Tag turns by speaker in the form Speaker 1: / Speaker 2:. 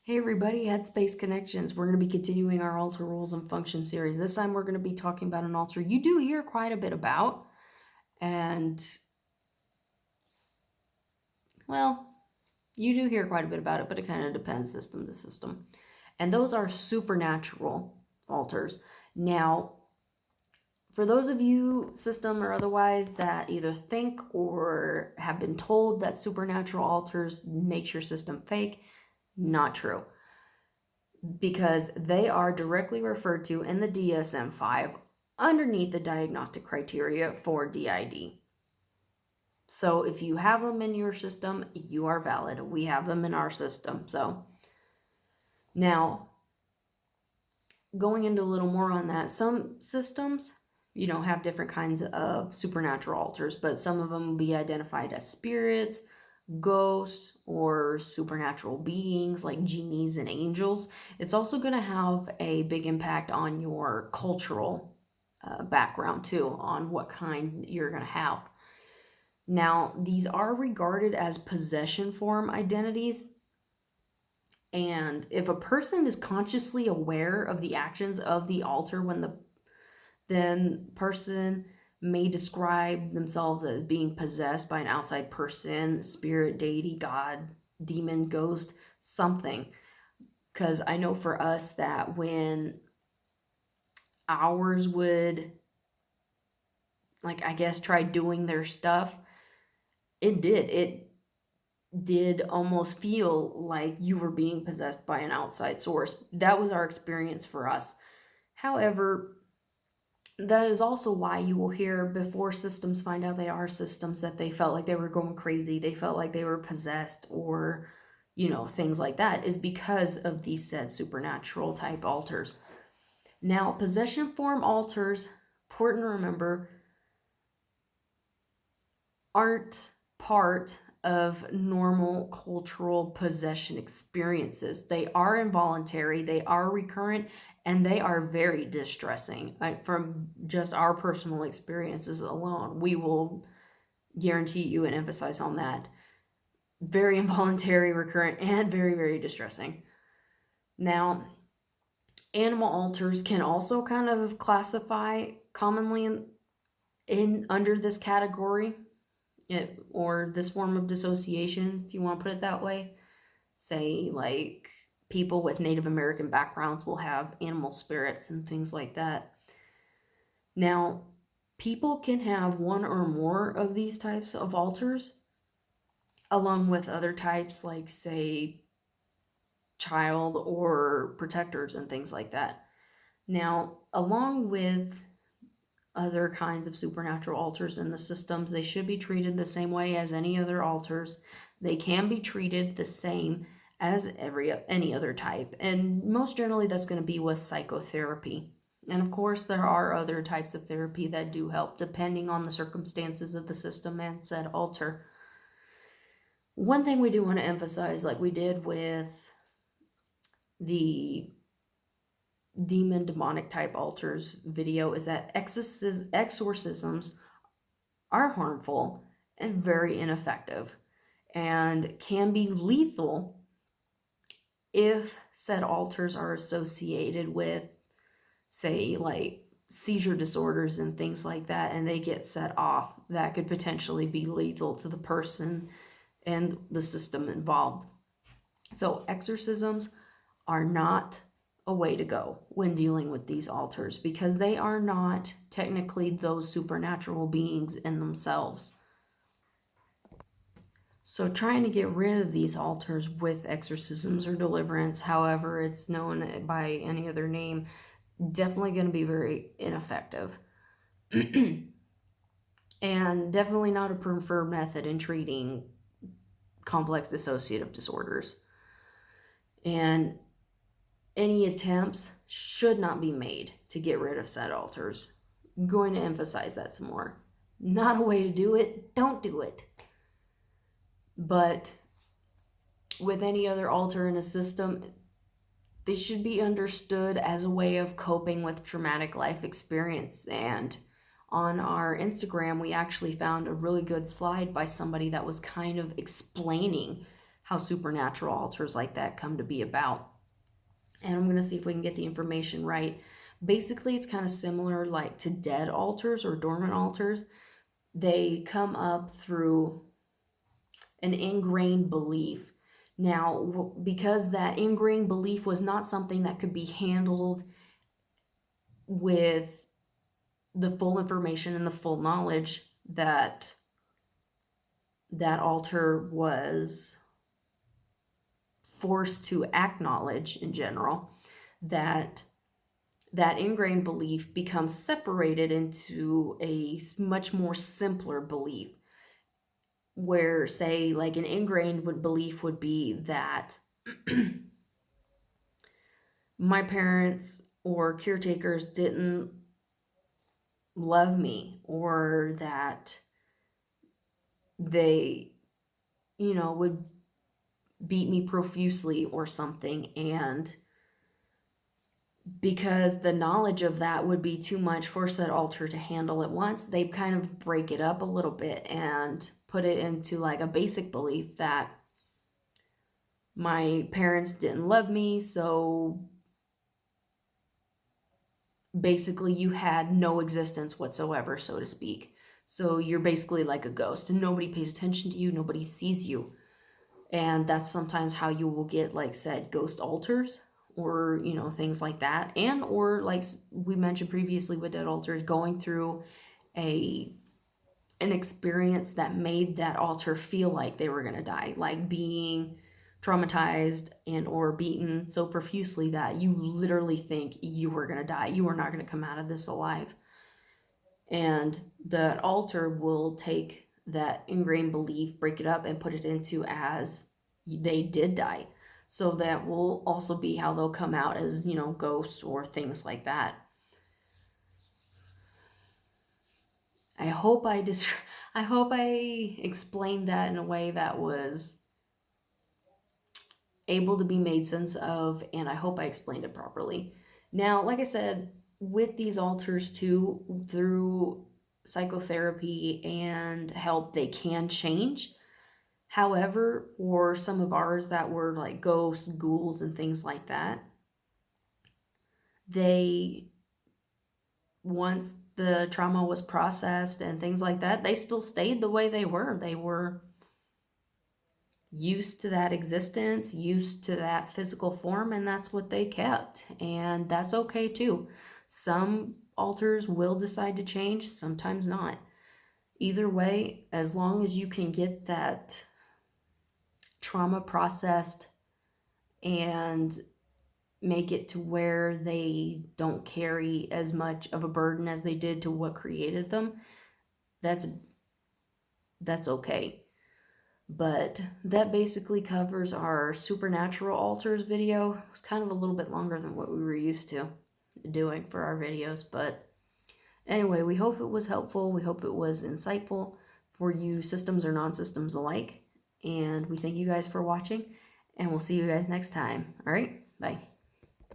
Speaker 1: Hey everybody, HeadspaceConnections. We're going to be continuing our alter rules and function series. This time we're going to be talking about an alter you do hear quite a bit about. And, well, you do hear quite a bit about it, but it kind of depends system to system. And those are supernatural alters. Now, for those of you, system or otherwise, that either think or have been told that supernatural alters makes your system fake, not true. Because they are directly referred to in the DSM-5 underneath the diagnostic criteria for DID. So if you have them in your system, you are valid. We have them in our system. So now, going into a little more on that, some systems, have different kinds of supernatural alters, but some of them will be identified as spirits, ghosts, or supernatural beings like genies and angels. It's also going to have a big impact on your cultural background too, on what kind you're going to have. Now, these are regarded as possession form identities, and if a person is consciously aware of the actions of the alter then person may describe themselves as being possessed by an outside person, spirit, deity, god, demon, ghost, something. Because I know for us that when ours would, try doing their stuff, it did almost feel like you were being possessed by an outside source. That was our experience for us. However, that is also why you will hear before systems find out they are systems that they felt like they were going crazy, they felt like they were possessed, or things like that, is because of these said supernatural type alters. Now, possession form alters, important to remember, aren't part of normal cultural possession experiences. They are involuntary, they are recurrent, and they are very distressing. From just our personal experiences alone, we will guarantee you and emphasize on that. Very involuntary, recurrent, and very, very distressing. Now, animal alters can also kind of classify commonly in under this category. Or this form of dissociation, if you want to put it that way. Say, like, people with Native American backgrounds will have animal spirits and things like that. Now, people can have one or more of these types of alters, along with other types like, say, child or protectors and things like that. Now, along with other kinds of supernatural alters in the systems, they should be treated the same way as any other alters. They can be treated the same as any other type, and most generally that's going to be with psychotherapy. And of course, there are other types of therapy that do help depending on the circumstances of the system and said alter. One thing we do want to emphasize, like we did with the demonic type alters video, is that exorcisms are harmful and very ineffective and can be lethal if said alters are associated with, say, like seizure disorders and things like that, and they get set off. That could potentially be lethal to the person and the system involved. So exorcisms are not a way to go when dealing with these alters, because they are not technically those supernatural beings in themselves. So trying to get rid of these alters with exorcisms or deliverance, however it's known by any other name, definitely going to be very ineffective. And definitely not a preferred method in treating complex dissociative disorders. And any attempts should not be made to get rid of said alters. I'm going to emphasize that some more. Not a way to do it. Don't do it. But with any other alter in a system, they should be understood as a way of coping with traumatic life experience. And on our Instagram, we actually found a really good slide by somebody that was kind of explaining how supernatural altars like that come to be about. And I'm going to see if we can get the information right. Basically, it's kind of similar like to dead altars or dormant altars. They come up through an ingrained belief. Now, because that ingrained belief was not something that could be handled with the full information and the full knowledge that that altar was forced to acknowledge in general, that ingrained belief becomes separated into a much more simpler belief, where, say, like an ingrained belief would be that my parents or caretakers didn't love me, or that they, would beat me profusely or something. And because the knowledge of that would be too much for said altar to handle at once, they kind of break it up a little bit and put it into like a basic belief that my parents didn't love me, so basically you had no existence whatsoever, so to speak. So you're basically like a ghost and nobody pays attention to you, nobody sees you. And that's sometimes how you will get, like said, ghost altars, or things like that. And or like we mentioned previously with dead altars, going through an experience that made that altar feel like they were going to die, like being traumatized and or beaten so profusely that you literally think you were going to die, you were not going to come out of this alive. And the altar will take that ingrained belief, break it up, and put it into as they did die. So that will also be how they'll come out as, ghosts or things like that. I hope I explained that in a way that was able to be made sense of, and I hope I explained it properly. Now, like I said, with these altars too, through psychotherapy and help, they can change. However, for some of ours that were like ghosts, ghouls, and things like that, once the trauma was processed and things like that, they still stayed the way they were. They were used to that existence, used to that physical form, and that's what they kept. And that's okay too. Some altars will decide to change, sometimes not. Either way, as long as you can get that trauma processed and make it to where they don't carry as much of a burden as they did to what created them, that's okay. But that basically covers our supernatural altars video. It's kind of a little bit longer than what we were used to doing for our videos, but anyway, we hope it was helpful. We hope it was insightful for you systems or non-systems alike. And we thank you guys for watching, and we'll see you guys next time. All right, bye.